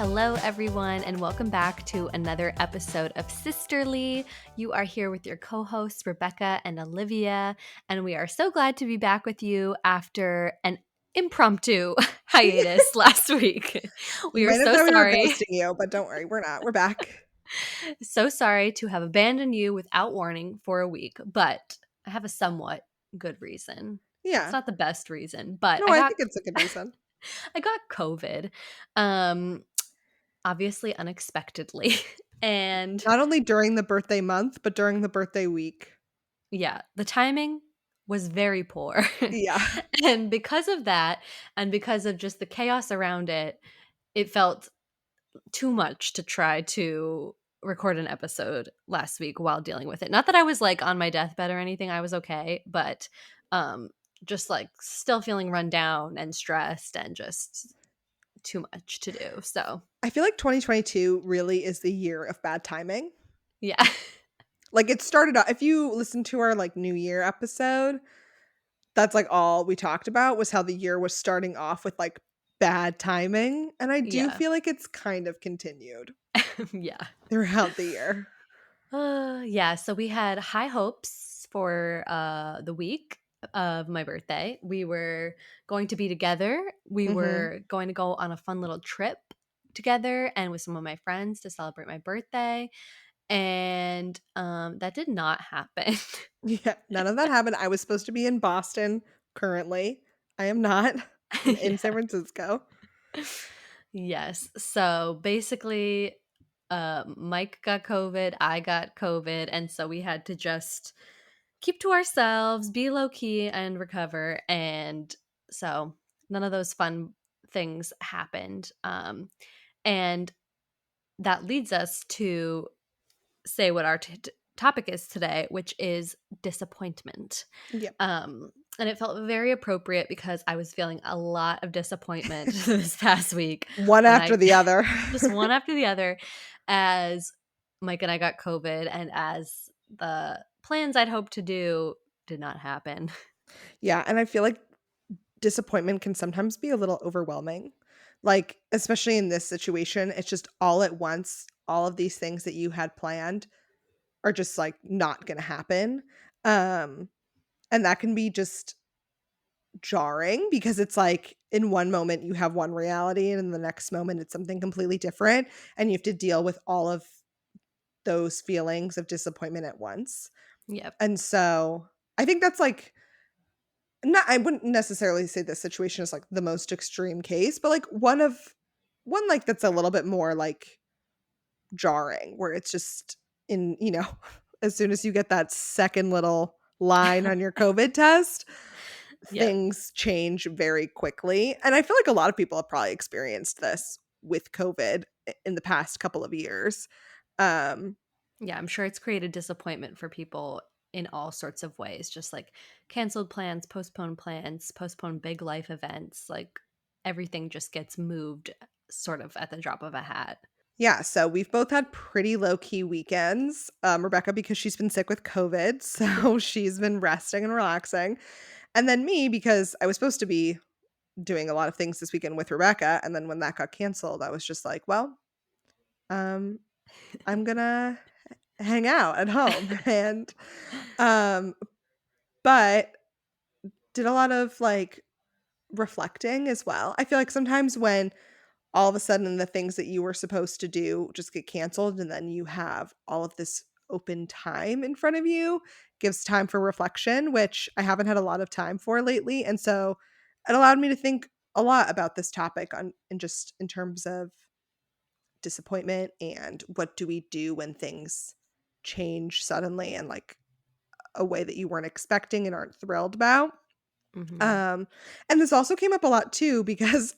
Hello, everyone, and welcome back to another episode of Sisterly. You are here with your co hosts, Rebecca and Olivia, and we are so glad to be back with you after an impromptu hiatus last week. You We are might have so thought we were sorry. ghosting you, but don't worry, we're not. We're back. So sorry to have abandoned you without warning for a week, but I have a somewhat good reason. It's Yeah. not the best reason, but No, I I got think it's a good reason. I got COVID. Um Obviously unexpectedly. And Not only during the birthday month, but during the birthday week. yeah, the timing was very poor. Yeah. And because of that, and because of just the chaos around it, it felt too much to try to record an episode last week while dealing with it. Not that I was like on my deathbed or anything, I was okay, but um just like still feeling run down and stressed and just too much to do. So, I feel like 2022 really is the year of bad timing. yeah. Like it started off, if you listen to our like New Year episode, that's like all we talked about was how the year was starting off with like bad timing. And I do Yeah. feel like it's kind of continued Yeah. throughout the year. Yeah, so we had high hopes for the week of my birthday. We were going to be together. We Hmm. were going to go on a fun little trip together and with some of my friends to celebrate my birthday. And that did not happen. Yeah, none of that happened. I was supposed to be in Boston currently. I am not. I'm in San Yeah. Francisco. Yes. So basically, Mike got COVID, I got COVID, and so we had to just keep to ourselves, be low key, and recover. And so none of those fun things happened. And that leads us to say what our topic is today, which is disappointment. Yep. And it felt very appropriate because I was feeling a lot of disappointment this past week One when after I the other. just one after the other as Mike and I got COVID and as the plans I'd hoped to do did not happen. Yeah, and I feel like disappointment can sometimes be a little overwhelming. Like, especially in this situation, it's just all at once. All of these things that you had planned are just like not going to happen. Um and that can be just jarring because it's like in one moment you have one reality and in the next moment it's something completely different and you have to deal with all of those feelings of disappointment at once. Yep. And so I think that's like not I wouldn't necessarily say this situation is like the most extreme case, but like one like that's a little bit more like jarring where it's just in, as soon as you get that second little line on your COVID test, Yep. things change very quickly. And I feel like a lot of people have probably experienced this with COVID in the past couple of years. Um, Yeah, I'm sure it's created disappointment for people in all sorts of ways, just like canceled plans, postponed big life events, like everything just gets moved sort of at the drop of a hat. yeah, so we've both had pretty low key weekends. Rebecca, because she's been sick with COVID, so she's been resting and relaxing. And then me, because I was supposed to be doing a lot of things this weekend with Rebecca. And then when that got canceled, I was just like, well, um, I'm gonna hang out at home. And um, but did a lot of like reflecting as well. I feel like sometimes when all of a sudden the things that you were supposed to do just get canceled and then you have all of this open time in front of you gives time for reflection, which I haven't had a lot of time for lately. And so it allowed me to think a lot about this topic on in just in terms of disappointment and what do we do when things change suddenly and like a way that you weren't expecting and aren't thrilled about. Hmm. Um, and this also came up a lot too because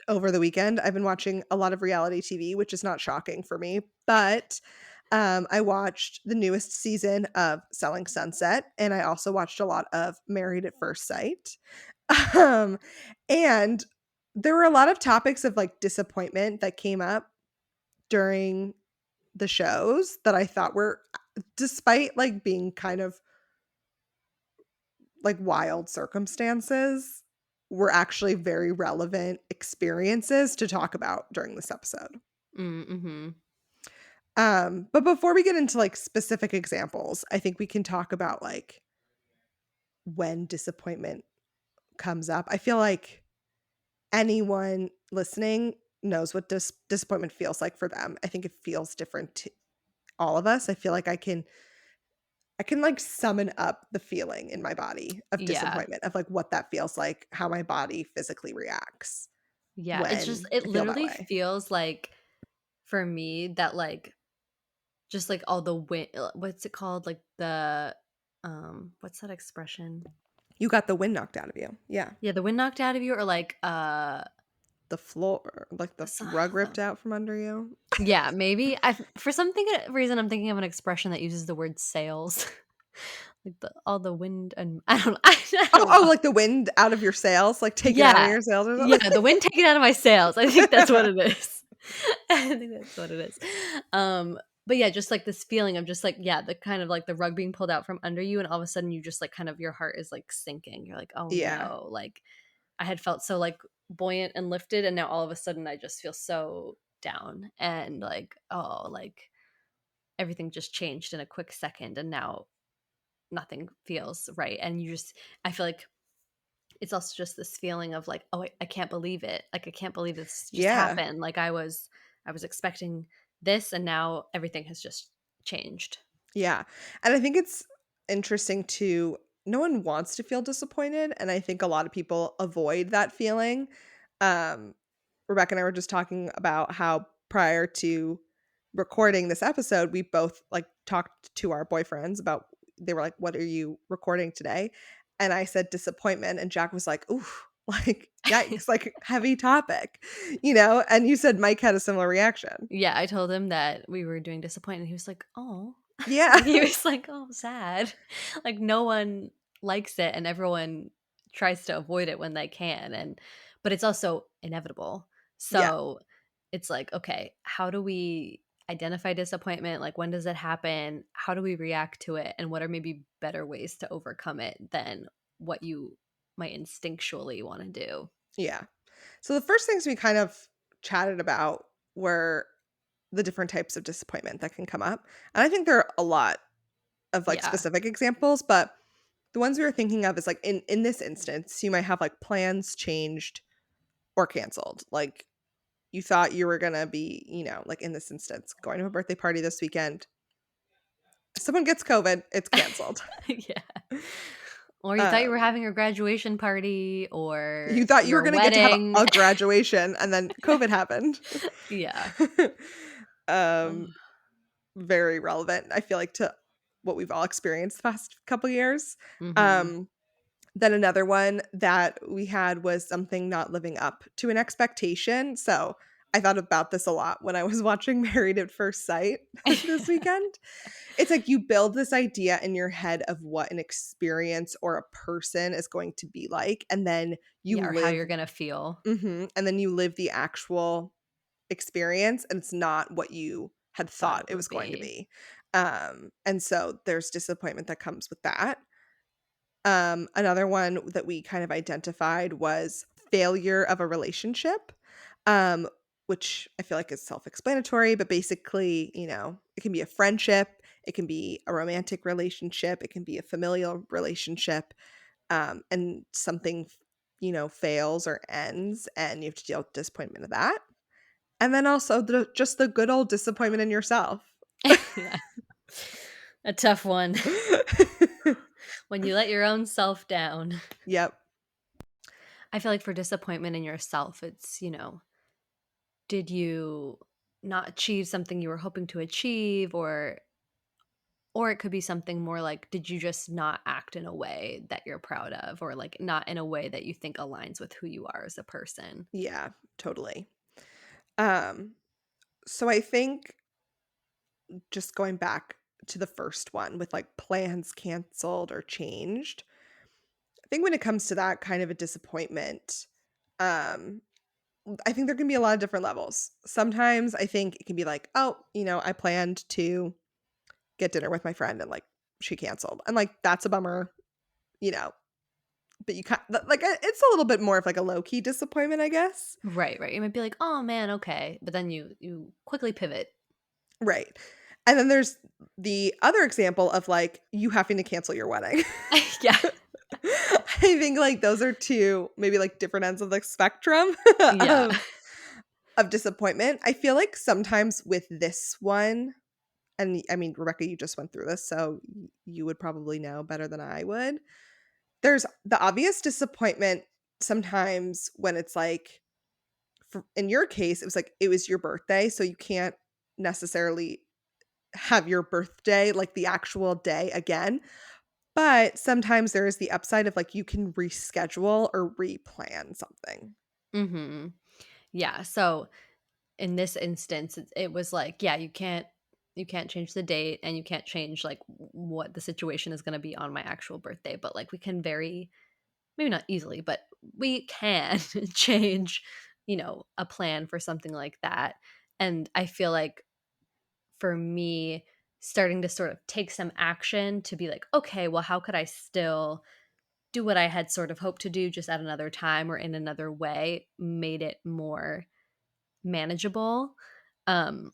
over the weekend I've been watching a lot of reality TV, which is not shocking for me, but I watched the newest season of Selling Sunset, and I also watched a lot of Married at First Sight. Um, and there were a lot of topics of like disappointment that came up during the shows that I thought were, despite like being kind of like wild circumstances, were actually very relevant experiences to talk about during this episode. Mm-hmm. But before we get into like specific examples, I think we can talk about like when disappointment comes up. I feel like anyone listening knows what disappointment feels like for them. I think it feels different to all of us. I feel like I can like summon up the feeling in my body of Yeah. disappointment of like what that feels like, how my body physically reacts Yeah. It's just, when it I feel that literally way. feels like for me that like just like all the wind, what's it called? Like the, what's that expression? You got the wind knocked out of you. Yeah. Yeah, the wind knocked out of you, or like, The floor, like the so- rug ripped out from under you. yeah, maybe. I for something reason I'm thinking of an expression that uses the word sails, like all the wind and I don't, I Oh, don't oh, know. like the wind out of your sails, like take it out of Yeah. your sails or Yeah, the something? wind taken out of my sails. I think that's what it is. I think that's what it is. Um, but yeah, just like this feeling of just like, yeah, the kind of like the rug being pulled out from under you, and all of a sudden you just like kind of your heart is like sinking. You're like, oh Yeah. no, like I had felt so like buoyant and lifted, and now all of a sudden I just feel so down and like, oh, like everything just changed in a quick second, and now nothing feels right. And you just, I feel like it's also just this feeling of like, oh, I can't believe it. Like I can't believe this just Yeah. happened. Like I was expecting this, and now everything has just changed. Yeah. And I think it's interesting to no one wants to feel disappointed, and I think a lot of people avoid that feeling. Um, Rebecca and I were just talking about how prior to recording this episode, we both like talked to our boyfriends about they were like, "What are you recording today?" And I said disappointment, and Jack was like, "Ooh, like yikes, like heavy topic," And you said Mike had a similar reaction. Yeah, I told him that we were doing disappointed. He was like, "Oh," Yeah, like he was like, "Oh, sad." Like no one likes it, and everyone tries to avoid it when they can, and but it's also inevitable. yeah, So it's like, okay, how do we identify disappointment? Like when does it happen? How do we react to it? And what are maybe better ways to overcome it than what you might instinctually want to do? yeah. So the first things we kind of chatted about were the different types of disappointment that can come up. And I think there are a lot of like Yeah. specific examples, but the ones we were thinking of is like in this instance, you might have like plans changed or canceled. Like you thought you were going to be, like in this instance, going to a birthday party this weekend. Someone gets COVID, it's canceled. Yeah. Or you thought you were Um having a graduation party or you thought you were your going to get to have wedding. a graduation and then COVID happened. Yeah. um Ugh. Very relevant, I feel like, to what we've all experienced the past couple years. Mhm. Um, then another one that we had was something not living up to an expectation. So I thought about this a lot when I was watching Married at First Sight this weekend. It's like you build this idea in your head of what an experience or a person is going to be like, and then you Yeah, or how live you're gonna feel. and then you live the actual experience, and it's not what you had Thought thought it it would was going to be. be. And so there's disappointment that comes with that. Another one that we kind of identified was failure of a relationship, um, which I feel like is self-explanatory, but basically, it can be a friendship, it can be a romantic relationship, it can be a familial relationship, and something, fails or ends, and you have to deal with disappointment of that. And then also just the good old disappointment in yourself. Yeah. A tough one. When you let your own self down. Yep. I feel like for disappointment in yourself, it's, did you not achieve something you were hoping to achieve, or it could be something more like, did you just not act in a way that you're proud of, or like not in a way that you think aligns with who you are as a person? Yeah, totally. Um, so I think just going back to the first one with like plans canceled or changed, I think when it comes to that kind of a disappointment, um, I think there can be a lot of different levels. Sometimes I think it can be like, oh, I planned to get dinner with my friend and like she canceled. And like that's a bummer, you know, but you kind like, it's a little bit more of, like, a low-key disappointment, I guess. Right, right. You might be like, "Oh, man, okay." But then you quickly pivot. Right. And then there's the other example of, like, you having to cancel your wedding. Yeah. I think, like, those are 2 maybe, like, different ends of the spectrum Yeah. of disappointment. I feel like sometimes with this one and I mean, Rebecca, you just went through this, so you would probably know better than I would. There's the obvious disappointment sometimes when it's like for in your case, it was like it was your birthday, so you can't necessarily have your birthday, like, the actual day again, but sometimes there is the upside of, like, you can reschedule or replan something. Mhm. Yeah, so in this instance, it was like, yeah, you can't change the date and you can't change, like, what the situation is gonna be on my actual birthday, but, like, we can very maybe not easily, but we can change, a plan for something like that, and I feel like for me, starting to sort of take some action to be like, "Okay, well, how could I still do what I had sort of hoped to do just at another time or in another way," made it more manageable. Um,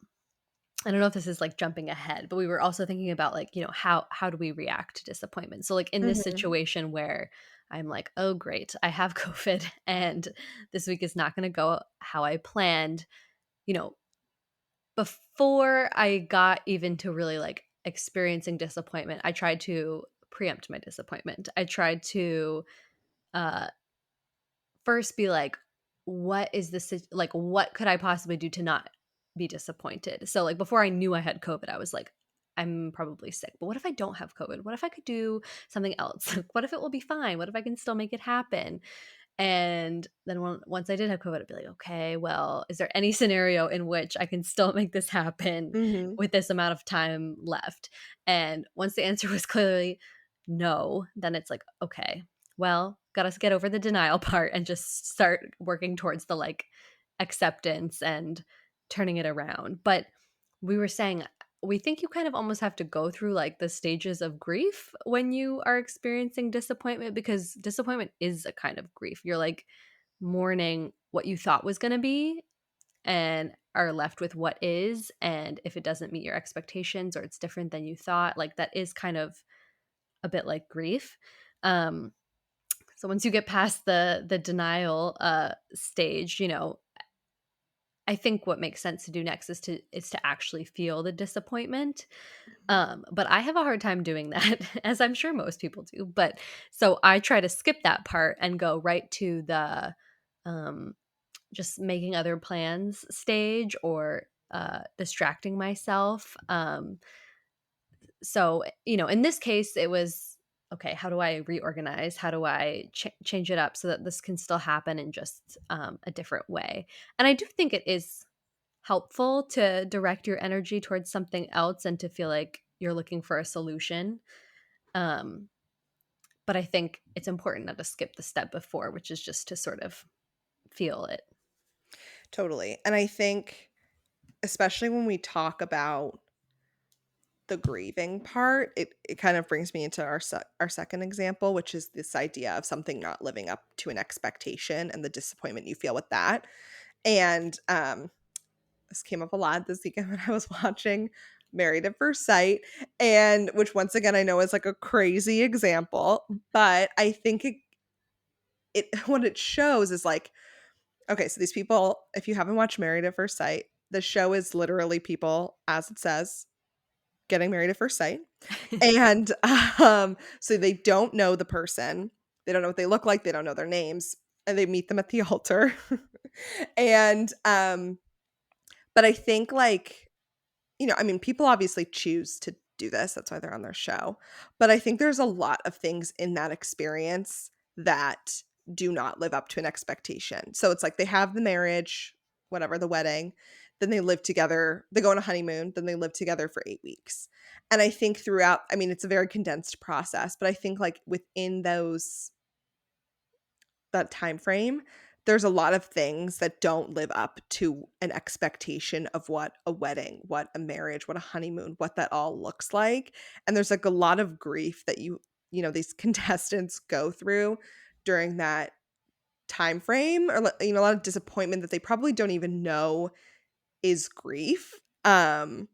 I don't know if this is, like, jumping ahead, but we were also thinking about, like, how do we react to disappointment? So, like, in this Mhm. situation where I'm like, "Oh, great, I have COVID, and this week is not gonna go how I planned," you know, before I got even to really, like, experiencing disappointment, I tried to preempt my disappointment. I tried to, uh first be like, what is this like, what could I possibly do to not be disappointed? So, like, before I knew I had COVID, I was like, I'm probably sick, but what if I don't have COVID? What if I could do something else? Like, what if it will be fine? What if I can still make it happen? And then once I did have COVID, I'd be like, okay, well, is there any scenario in which I can still make this happen Mhm. with this amount of time left? And once the answer was clearly no, then it's like, okay, well, gotta get over the denial part and just start working towards the like acceptance and turning it around. But we were saying, we think you kind of almost have to go through like the stages of grief when you are experiencing disappointment because disappointment is a kind of grief. You're like mourning what you thought was going to be and are left with what is. And if it doesn't meet your expectations or it's different than you thought, like that is kind of a bit like grief. Um, so once you get past the denial stage, I think what makes sense to do next is to actually feel the disappointment. But I have a hard time doing that, as I'm sure most people do. But so I try to skip that part and go right to the um, just making other plans stage or distracting myself. So, in this case, it was okay, how do I reorganize? How do I change it up so that this can still happen in just a different way? And I do think it is helpful to direct your energy towards something else and to feel like you're looking for a solution. Um, but I think it's important not to skip the step before, which is just to sort of feel it. Totally. And I think especially when we talk about the grieving part, it kind of brings me into our second example, which is this idea of something not living up to an expectation and the disappointment you feel with that. And this came up a lot this weekend when I was watching Married at First Sight, and which once again I know is like a crazy example, but I think it what it shows is like, okay, so these people, if you haven't watched Married at First Sight, the show is literally people, as it says, getting married at first sight. And, so they don't know the person. They don't know what they look like, they don't know their names, and they meet them at the altar. And, but I think, like, I mean, people obviously choose to do this, that's why they're on their show. But I think there's a lot of things in that experience that do not live up to an expectation. So it's like they have the marriage, whatever, the wedding, then they live together, they go on a honeymoon, then they live together for 8 weeks. And I think throughout, I mean, it's a very condensed process, but I think like within that time frame, there's a lot of things that don't live up to an expectation of what a wedding, what a marriage, what a honeymoon, what that all looks like. And there's like a lot of grief that these contestants go through during that time frame, or a lot of disappointment that they probably don't even know is grief. And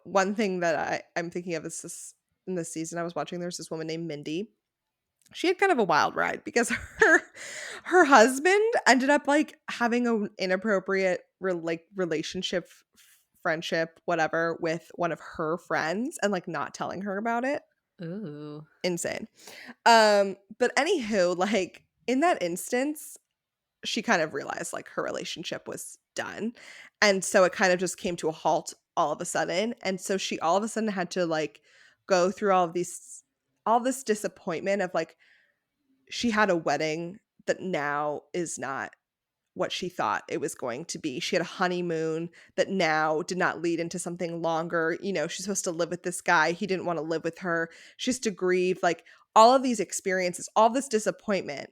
one thing that I'm thinking of is this in this season I was watching, there's this woman named Mindy. She had kind of a wild ride because her husband ended up, like, having an inappropriate relationship, friendship, whatever, with one of her friends and, like, not telling her about it. Ooh. Insane. But anywho, like, in that instance, she kind of realized, like, her relationship was done, and so it kind of just came to a halt all of a sudden, and so she all of a sudden had to, like, go through all this disappointment of, like, she had a wedding that now is not what she thought it was going to be. She had a honeymoon that now did not lead into something longer. She's supposed to live with this guy. He didn't want to live with her. She has to grieve, like, all of these experiences, all this disappointment,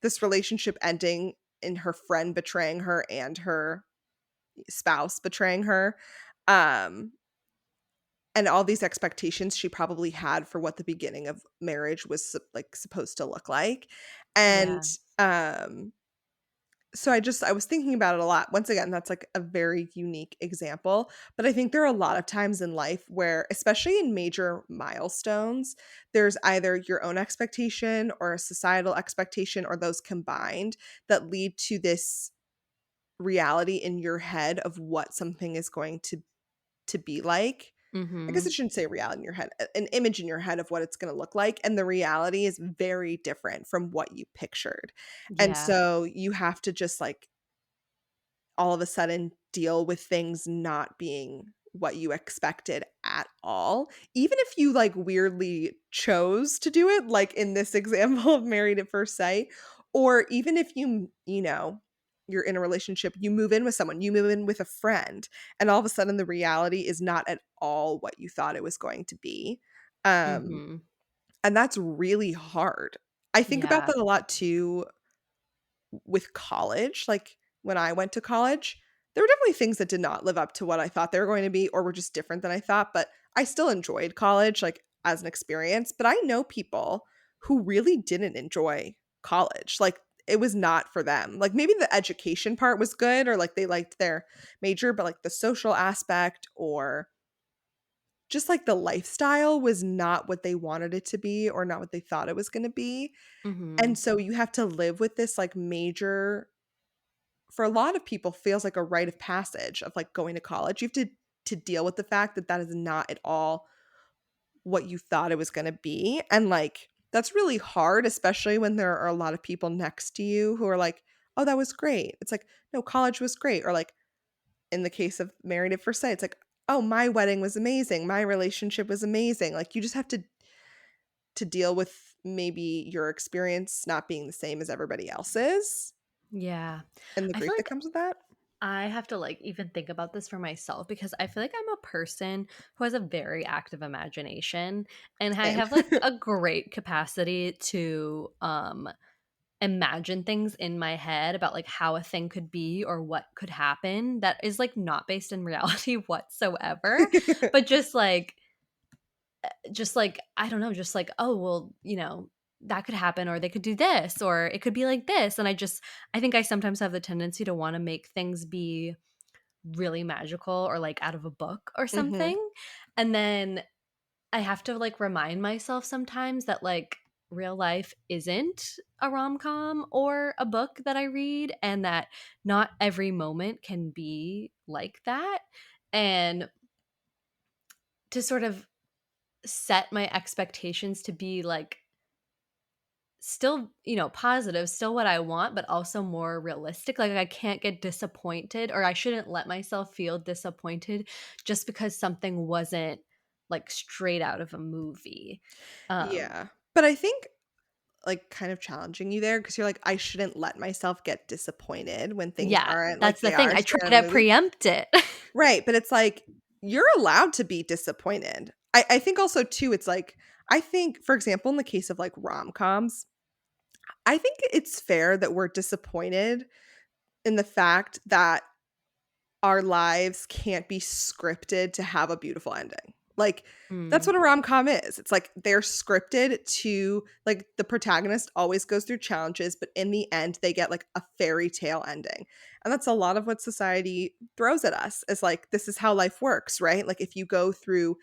this relationship ending, and her friend betraying her and her spouse betraying her. Um, and all these expectations she probably had for what the beginning of marriage was like supposed to look like. And Yeah. um so I was thinking about it a lot. Once again, that's like a very unique example, but I think there are a lot of times in life where, especially in major milestones, there's either your own expectation or a societal expectation or those combined that lead to this reality in your head of what something is going to be like. I guess I Mhm. shouldn't say reality in your head, an image in your head of what it's going to look like, and the reality is very different from what you pictured. And Yeah. so you have to just, like, all of a sudden deal with things not being what you expected at all, even if you, like, weirdly chose to do it, like in this example of Married at First Sight, or even if you're in a relationship, you move in with someone, you move in with a friend, and all of a sudden the reality is not at all what you thought it was going to be. Um, Mhm. and that's really hard. I think about Yeah. that a lot too with college. Like, when I went to college, there were definitely things that did not live up to what I thought they were going to be or were just different than I thought, but I still enjoyed college, like, as an experience. But I know people who really didn't enjoy college. Like, it was not for them. Like, maybe the education part was good, or like they liked their major, but like the social aspect or just like the lifestyle was not what they wanted it to be or not what they thought it was going to be. And Mhm. so you have to live with this, like, major, for a lot of people, feels like a rite of passage of, like, going to college. You have to deal with the fact that that is not at all what you thought it was gonna be, and, like, that's really hard, especially when there are a lot of people next to you who are like, "Oh, that was great." It's like, "No, college was great," or, like, in the case of Married at First Sight, it's like, "Oh, my wedding was amazing. My relationship was amazing." Like, you just have to deal with maybe your experience not being the same as everybody else's Yeah. and the I feel grief that like comes with that. I have to, like, even think about this for myself because I feel like I'm a person who has a very active imagination, and I Same. have, like, a great capacity to, imagine things in my head about, like, how a thing could be or what could happen that is, like, not based in reality whatsoever, but just like I don't know, just like, oh well, that could happen, or they could do this, or it could be like this. And I think I sometimes have the tendency to want to make things be really magical or like out of a book or Mhm. something. And then I have to like remind myself sometimes that like real life isn't a rom-com or a book that I read, and that not every moment can be like that. And to sort of set my expectations to be like still, positive, still what I want, but also more realistic. Like I can't get disappointed, or I shouldn't let myself feel disappointed just because something wasn't like straight out of a movie. Um Yeah. But I think, like, kind of challenging you there, because 'cause you're like, "I shouldn't let myself get disappointed when things yeah, aren't like that's the they thing. are I straight try out of to a movie." preempt it. Right, but it's like, you're allowed to be disappointed. I think also too, it's like, I think, for example, in the case of, like, rom-coms, I think it's fair that we're disappointed in the fact that our lives can't be scripted to have a beautiful ending. Like, that's Mm. what a rom-com is. It's like they're scripted to like, the protagonist always goes through challenges, but in the end, they get, like, a fairy tale ending. And that's a lot of what society throws at us is like, this is how life works, right? Like, if you go through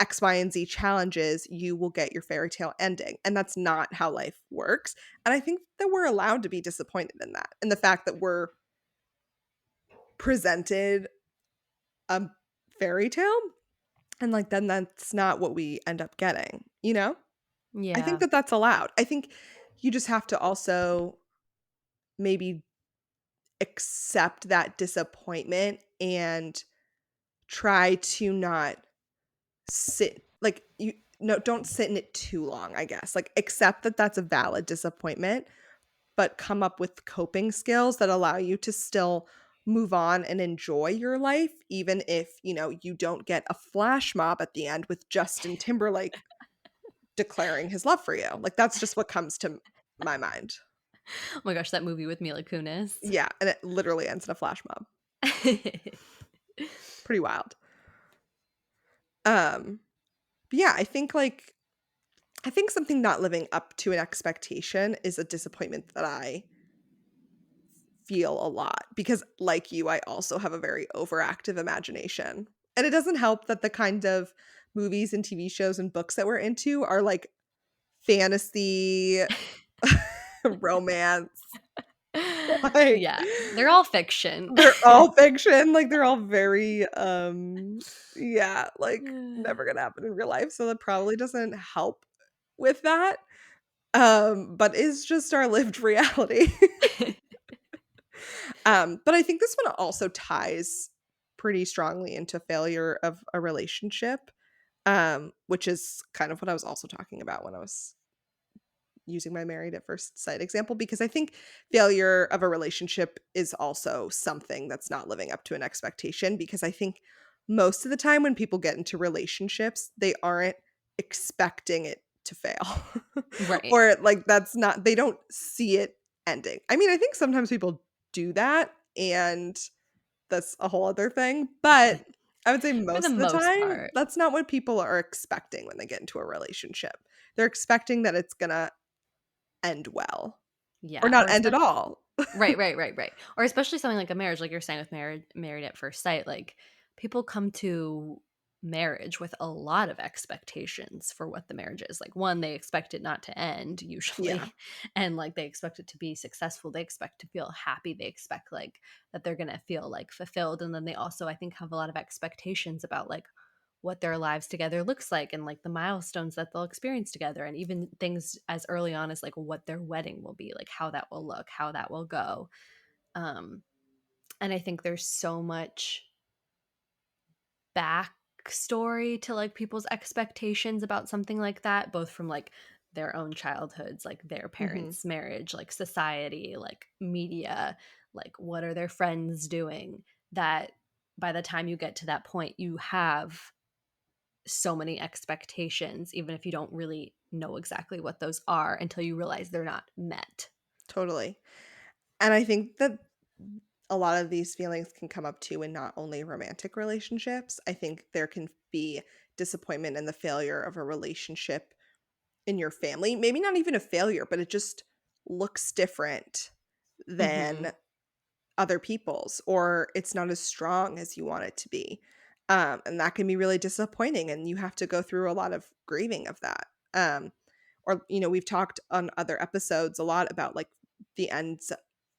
X, Y, and Z challenges, you will get your fairy tale ending. And that's not how life works. And I think that we're allowed to be disappointed in that. And the fact that we're presented a fairy tale and like then that's not what we end up getting, you know? I think Yeah. that that's allowed. I think you just have to also maybe accept that disappointment and try to not sit like you no don't sit in it too long, I guess. Like accept that that's a valid disappointment, but come up with coping skills that allow you to still move on and enjoy your life even if, you don't get a flash mob at the end with Justin Timberlake declaring his love for you. Like that's just what comes to my mind. Oh my gosh, that movie with Mila Kunis. Yeah, and it literally ends in a flash mob. Pretty wild. Um, but yeah, I think something not living up to an expectation is a disappointment that I feel a lot because like you, I also have a very overactive imagination. And it doesn't help that the kind of movies and TV shows and books that we're into are like fantasy, romance, like Yeah, they're all fiction. they're all fiction, like, they're all very, yeah, like, never gonna happen in real life, so that probably doesn't help with that, but is just our lived reality. But I think this one also ties pretty strongly into failure of a relationship, which is kind of what I was also talking about when I was using my married at first sight example because I think failure of a relationship is also something that's not living up to an expectation because I think most of the time when people get into relationships, they aren't expecting it to fail. Right. Or like that's not they don't see it ending. I mean, I think sometimes people do that and that's a whole other thing, but I would say For the most of the most time part. that's not what people are expecting when they get into a relationship. They're expecting that it's gonna end well, or Yeah, not or end at especially. all. Right, right, right, right. Or especially something like a marriage, like you're saying with married at first sight, like people come to marriage with a lot of expectations for what the marriage is. Like one, they expect it not to end Yeah, usually, and like they expect it to be successful. They expect to feel happy. They expect like that they're going to feel like fulfilled, and then they also I think have a lot of expectations about like what their lives together looks like and like the milestones that they'll experience together and even things as early on as like what their wedding will be, like how that will look, how that will go. um, and I think there's so much backstory to like people's expectations about something like that, both from like their own childhoods, like their mhm, parents' marriage, like society, like media, like what are their friends doing, that by the time you get to that point, you have so many expectations, even if you don't really know exactly what those are until you realize they're not met. totally, and I think that a lot of these feelings can come up too in not only romantic relationships, I think there can be disappointment in the failure of a relationship in your family, maybe not even a failure, but it just looks different Hmm. than other people's, or it's not as strong as you want it to be. And that can be really disappointing, and you have to go through a lot of grieving of that. Or, we've talked on other episodes a lot about like the ends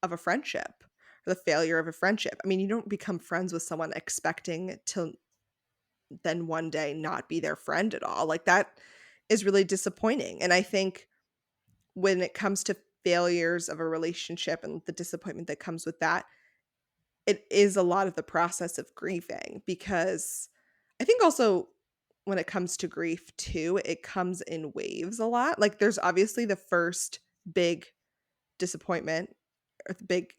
of a friendship or the failure of a friendship. I mean, you don't become friends with someone expecting to then one day not be their friend at all. Like that is really disappointing. And I think when it comes to failures of a relationship and the disappointment that comes with that, it is a lot of the process of grieving because I think also when it comes to grief too, it comes in waves a lot. Like there's obviously the first big disappointment or the big,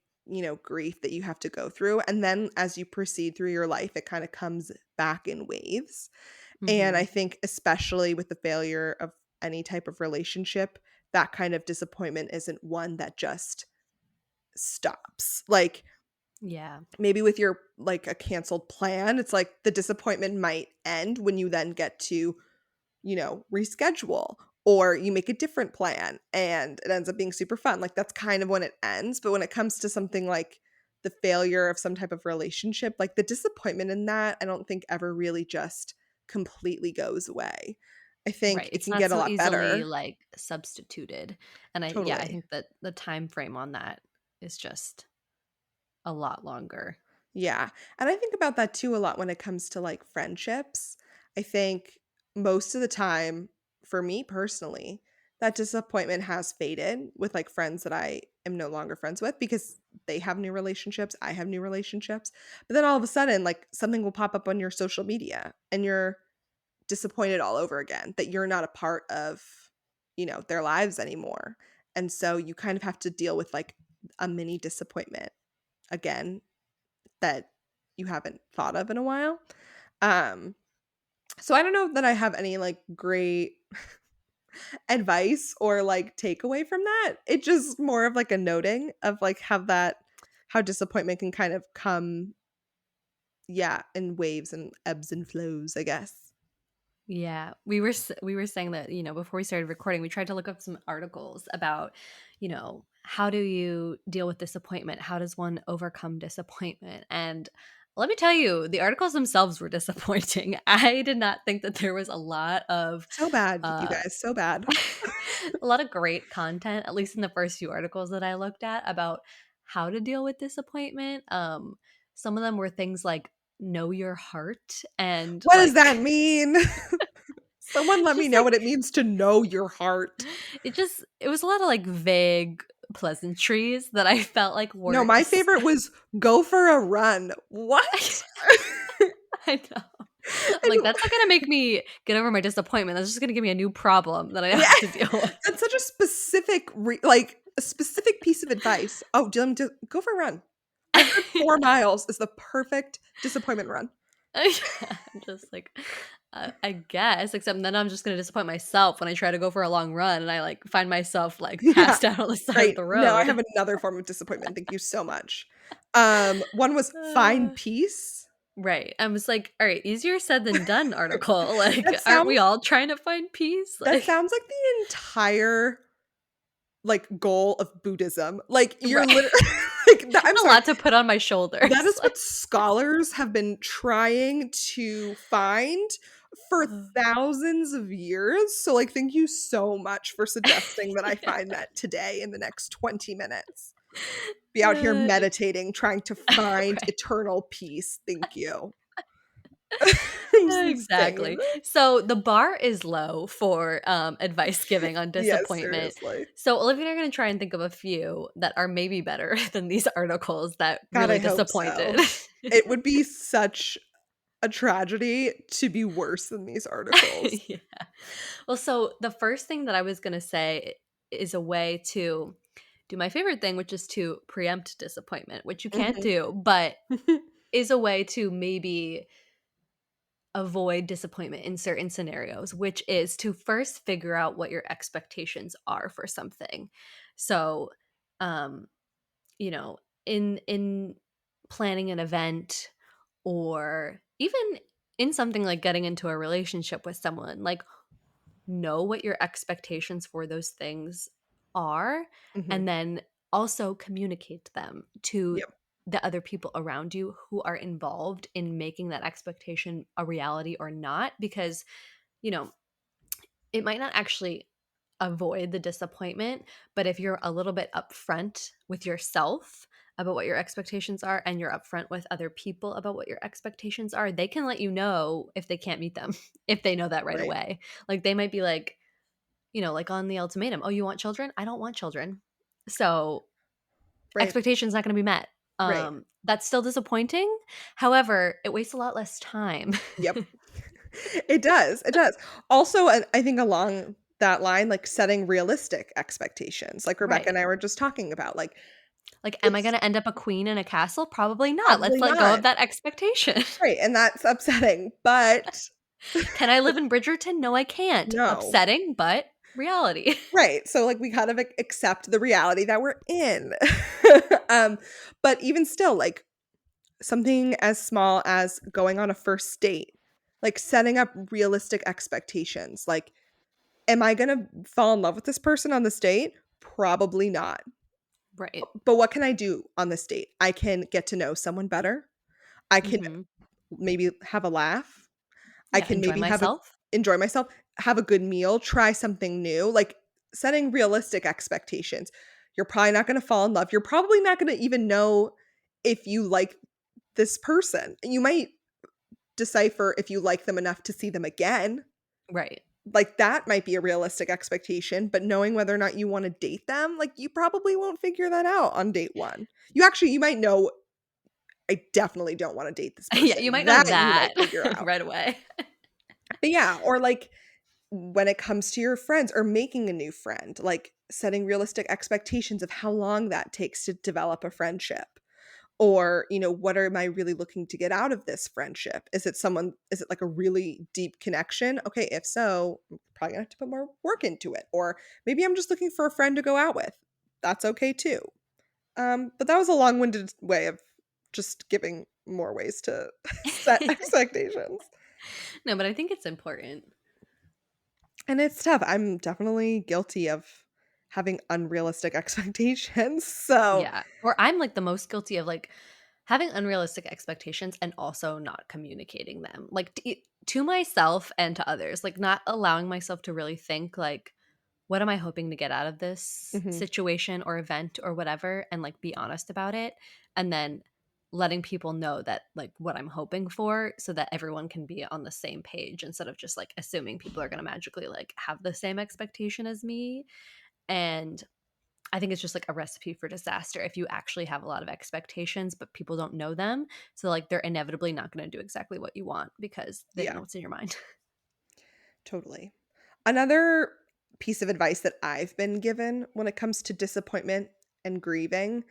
grief that you have to go through. And then as you proceed through your life, it kind of comes back in waves. And I Hmm. think especially with the failure of any type of relationship, that kind of disappointment isn't one that just stops. Like Yeah. Maybe with your like a canceled plan, it's like the disappointment might end when you then get to, reschedule or you make a different plan and it ends up being super fun. Like that's kind of when it ends. But when it comes to something like the failure of some type of relationship, like the disappointment in that, I don't think ever really just completely goes away. I think Right. it It's can not get a so lot easily better. like substituted. And I Totally. think that the time frame on that is just a lot longer. Yeah. And I think about that too a lot when it comes to like friendships. I think most of the time, for me personally, that disappointment has faded with like friends that I am no longer friends with because they have new relationships, I have new relationships. But then all of a sudden, like something will pop up on your social media and you're disappointed all over again that you're not a part of, their lives anymore. And so you kind of have to deal with like a mini disappointment again that you haven't thought of in a while. Um, so I don't know that I have any like great advice or like takeaway from that. It's just more of like a noting of like how disappointment can kind of come, yeah, in waves and ebbs and flows, I guess. Yeah, we were saying that, before we started recording, we tried to look up some articles about, how do you deal with disappointment? How does one overcome disappointment? And let me tell you, the articles themselves were disappointing. I did not think that there was a lot of So bad, you uh guys, so bad. a lot of great content, at least in the first few articles that I looked at about how to deal with disappointment. Some of them were things like know your heart and What does that like mean? Someone let me just know like what it means to know your heart. it was a lot of like vague pleasantries that I felt like No, weren't my favorite was go for a run. What? I know. I'm like, And that's not gonna make me get over my disappointment. That's just gonna give me a new problem that I yeah, have to deal with. that's such a specific like, a specific piece of advice. "Oh, Dylan, go for a run." I heard 4 miles is the perfect disappointment run. Yeah, I'm just like, I guess, except then I'm just gonna disappoint myself when I try to go for a long run and I like find myself like Yeah, passed out on the side of great. the Now I road. have another form of disappointment, thank you so much. One was find Uh, peace. right. I was like, all right, easier said than done article. Like, That aren't we sounds all trying to find peace? that Like, sounds like the entire, like, goal of Buddhism. Like, you're right. literally like, I'm A sorry. lot to put on my That shoulders. is what scholars have been trying to find for thousands of years. So, like, thank you so much for suggesting that I find that today in the next 20 minutes. Be out here Uh, meditating, trying to find right. eternal peace. Thank you. It's insane. Exactly. So the bar is low for advice giving on Yes, disappointment. seriously. So Olivia and I are going to try and think of a few that are maybe better than these articles that God, really I hope disappointed. so. It would be such a tragedy to be worse than these articles. Yeah. Well, so the first thing that I was going to say is a way to do my favorite thing, which is to preempt disappointment, which you can't Mhm. do, but is a way to maybe avoid disappointment in certain scenarios, which is to first figure out what your expectations are for something. So, um, you know, in planning an event or even in something like getting into a relationship with someone, like know what your expectations for those things are Mhm. and then also communicate them to Yep. the other people around you who are involved in making that expectation a reality or not because you know it might not actually avoid the disappointment, but if you're a little bit upfront with yourself about what your expectations are and you're upfront with other people about what your expectations are, they can let you know if they can't meet them, if they know that right Right. away. Like they might be like, like on the ultimatum, "Oh, you want children? I don't want children." So, Right. expectation's not gonna be met. Right. That's still disappointing. However, it wastes a lot less time. Yep. It does, it does. Also, I think along that line, like, setting realistic expectations, like Rebecca and Right. I were just talking about, like, Like, am I it's gonna end up a queen in a castle? Probably not. Let's probably let go not. of that expectation. Right, and that's upsetting, but Can I live in Bridgerton? No, I can't. no. Upsetting, but reality. Right, so, like, we kind of accept the reality that we're in. Um, but even still, like, something as small as going on a first date, like, setting up realistic expectations, like, am I gonna fall in love with this person on this date? Probably not. Right. But what can I do on this date? I can get to know someone better. I can Mhm. maybe have a laugh. I Yeah, can enjoy maybe have a myself. enjoy myself, have a good meal, try something new, like, setting realistic expectations. You're probably not gonna fall in love. You're probably not gonna even know if you like this person. You might decipher if you like them enough to see them again. Right. Like, that might be a realistic expectation, but knowing whether or not you wanna date them, like, you probably won't figure that out on date 1. You might know, "I definitely don't wanna date this Yeah, you person." might know That you might that figure out. right away. But yeah, or, like, when it comes to your friends or making a new friend, like, setting realistic expectations of how long that takes to develop a friendship. Or, what am I really looking to get out of this friendship? Is it like a really deep connection? Okay, if so, I'm probably gonna have to put more work into it. Or maybe I'm just looking for a friend to go out with. That's okay too. But that was a long-winded way of just giving more ways to set expectations. No, but I think it's important. And it's tough. I'm definitely guilty of having unrealistic expectations. So, Yeah. Or I'm like the most guilty of like having unrealistic expectations and also not communicating them. Like to myself and to others, like not allowing myself to really think like what am I hoping to get out of this mhm, situation or event or whatever and like be honest about it and then letting people know that like what I'm hoping for so that everyone can be on the same page instead of just like assuming people are going to magically like have the same expectation as me. And I think it's just like a recipe for disaster if you actually have a lot of expectations, but people don't know them. So, like, they're inevitably not going to do exactly what you want because they don't yeah. know what's in your mind. Totally. Another piece of advice that I've been given when it comes to disappointment and grieving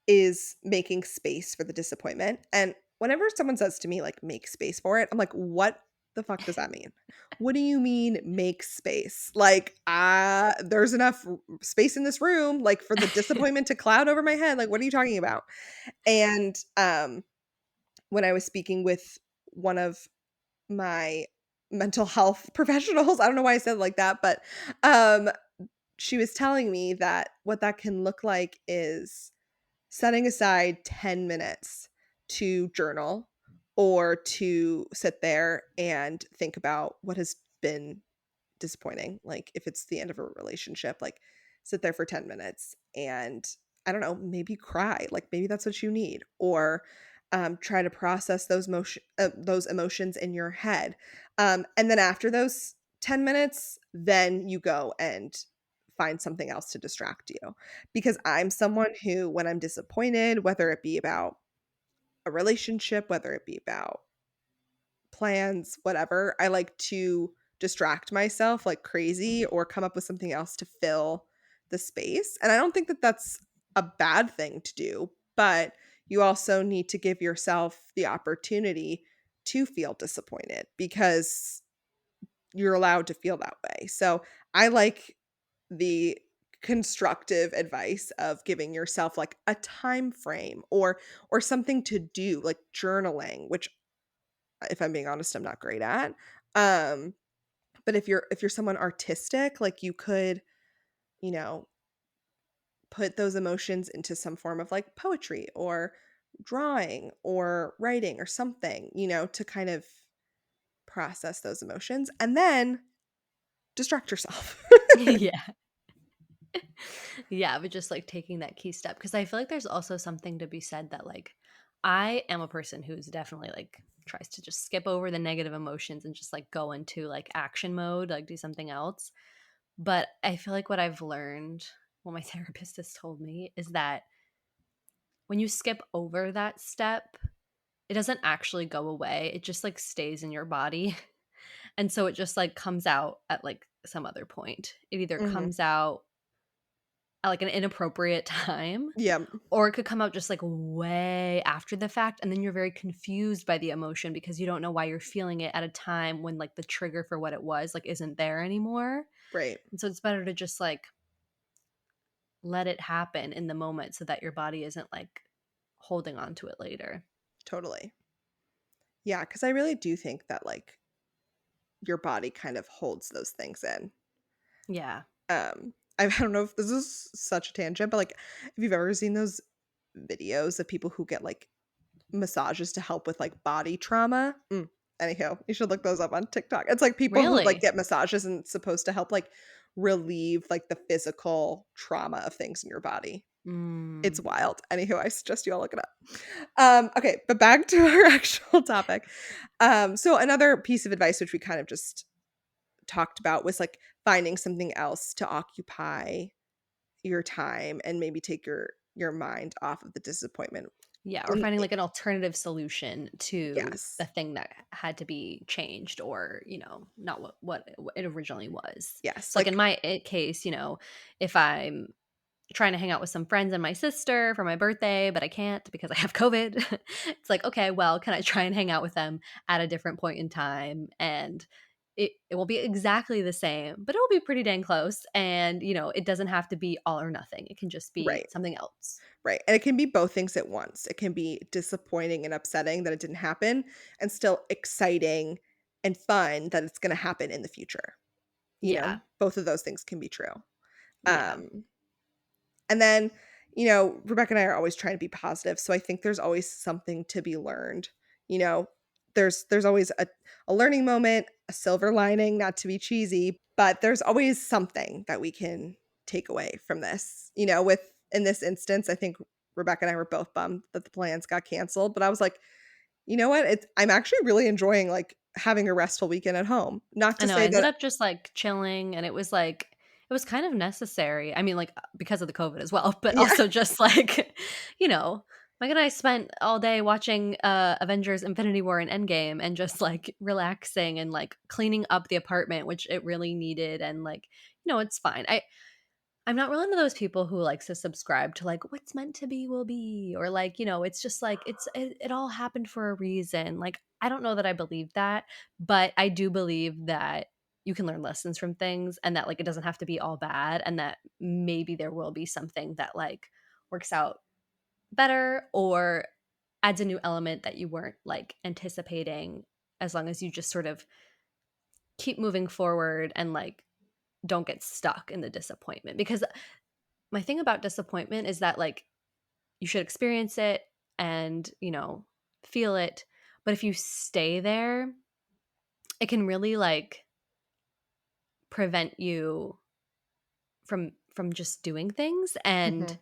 is making space for the disappointment. And whenever someone says to me, like, make space for it, I'm like, what the fuck does that mean? What do you mean make space? Like, there's enough space in this room, like, for the disappointment to cloud over my head. Like, what are you talking about? And when I was speaking with one of my mental health professionals. I don't know why I said it like that, but, um, she was telling me that what that can look like is setting aside 10 minutes to journal or to sit there and think about what has been disappointing. Like, if it's the end of a relationship, like, sit there for 10 minutes and, I don't know, maybe cry. Like, maybe that's what you need. Or, try to process those emotions in your head. And then after those 10 minutes, then you go and find something else to distract you. Because I'm someone who, when I'm disappointed, whether it be about a relationship, whether it be about plans, whatever, I like to distract myself like crazy or come up with something else to fill the space. And I don't think that that's a bad thing to do, but you also need to give yourself the opportunity to feel disappointed because you're allowed to feel that way. So I like the constructive advice of giving yourself like a time frame or something to do like journaling, which if I'm being honest, I'm not great at. Um, but if you're someone artistic, like you could, you know, put those emotions into some form of like poetry or drawing or writing or something, to kind of process those emotions and then distract yourself. Yeah. Yeah, but just like taking that key step because I feel like there's also something to be said that like I am a person who's definitely like tries to just skip over the negative emotions and just like go into like action mode, like do something else. But I feel like what I've learned, what my therapist has told me is that when you skip over that step, it doesn't actually go away. It just like stays in your body. And so it just like comes out at like some other point. It either Mhm. comes out at like an inappropriate time Yeah. or it could come out just like way after the fact and then you're very confused by the emotion because you don't know why you're feeling it at a time when like the trigger for what it was like isn't there anymore. Right. And so it's better to just like let it happen in the moment so that your body isn't like holding on to it later. Totally. Yeah, because I really do think that, like, your body kind of holds those things in. Yeah. I don't know if this is such a tangent, but, like, if you've ever seen those videos of people who get, like, massages to help with, like, body trauma? Anyhow, you should look those up on TikTok. It's, like, people who, like, Really? get massages and it's supposed to help, like, relieve, like, the physical trauma of things in your body. It's Mm. wild. Anywho, I suggest you all look it up. Okay, but back to our actual topic. So another piece of advice which we kind of just talked about was like finding something else to occupy your time and maybe take your mind off of the disappointment. Yeah, or And finding like an alternative solution to a yes. thing that had to be changed or, not what it originally was. Yes. So like in Like my case, if I'm trying to hang out with some friends and my sister for my birthday, but I can't because I have COVID. It's like, okay, well, can I try and hang out with them at a different point in time? And it will be exactly the same, but it'll be pretty dang close. And, it doesn't have to be all or nothing. It can just be right. something else. Right. And it can be both things at once. It can be disappointing and upsetting that it didn't happen and still exciting and fun that it's going to happen in the future. Yeah. Both of those things can be true. Yeah. Um And then, Rebecca and I are always trying to be positive, so I think there's always something to be learned. You know, there's always a learning moment, a silver lining, not to be cheesy, but there's always something that we can take away from this. With in this instance, I think Rebecca and I were both bummed that the plans got canceled, but I was like, you know what? I'm actually really enjoying like having a restful weekend at home. Not I to know. I say ended that up just like chilling and it was kind of necessary. I mean, like because of the COVID as well, but yeah, also just like, you know, Mike and I spent all day watching Avengers Infinity War and Endgame and just like relaxing and like cleaning up the apartment, which it really needed. And like, it's fine. I'm not really one of those people who likes to subscribe to like what's meant to be will be or like, it's just like it all happened for a reason. Like I don't know that I believe that, but I do believe that you can learn lessons from things and that like it doesn't have to be all bad and that maybe there will be something that like works out better or adds a new element that you weren't like anticipating as long as you just sort of keep moving forward and like don't get stuck in the disappointment because my thing about disappointment is that like you should experience it and feel it, but if you stay there it can really like prevent you from just doing things and mhm,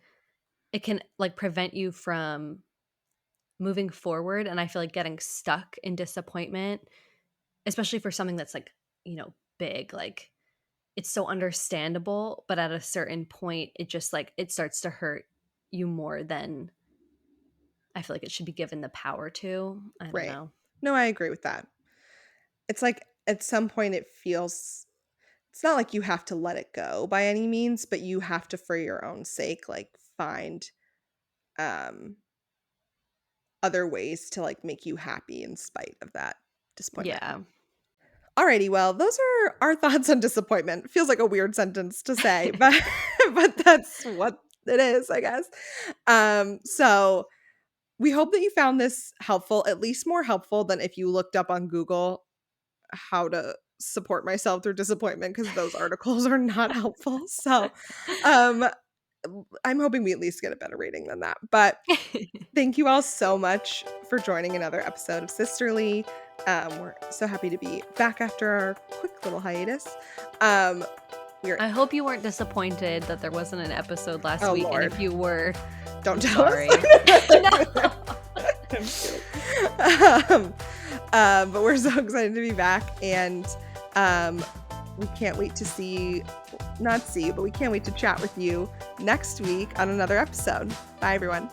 it can like prevent you from moving forward and I feel like getting stuck in disappointment especially for something that's like big like it's so understandable but at a certain point it just like it starts to hurt you more than I feel like it should be given the power to. I don't right. know. No, I agree with that. It's like at some point it feels it's not like you have to let it go by any means, but you have to for your own sake like find um other ways to like make you happy in spite of that disappointment. Yeah. Alrighty, well, those are our thoughts on disappointment. Feels like a weird sentence to say, but but that's what it is, I guess. So we hope that you found this helpful, at least more helpful than if you looked up on Google how to support myself through disappointment because those articles are not helpful. So, um, I'm hoping we at least get a better rating than that. But thank you all so much for joining another episode of Sisterly. We're so happy to be back after our quick little hiatus. Um, we're I hope you weren't disappointed that there wasn't an episode last oh week, and if Lord, you were, don't I'm tell us. sorry. No. I'm kidding. Um, but we're so excited to be back, and we can't wait to not see, but we can't wait to chat with you next week on another episode. Bye, everyone.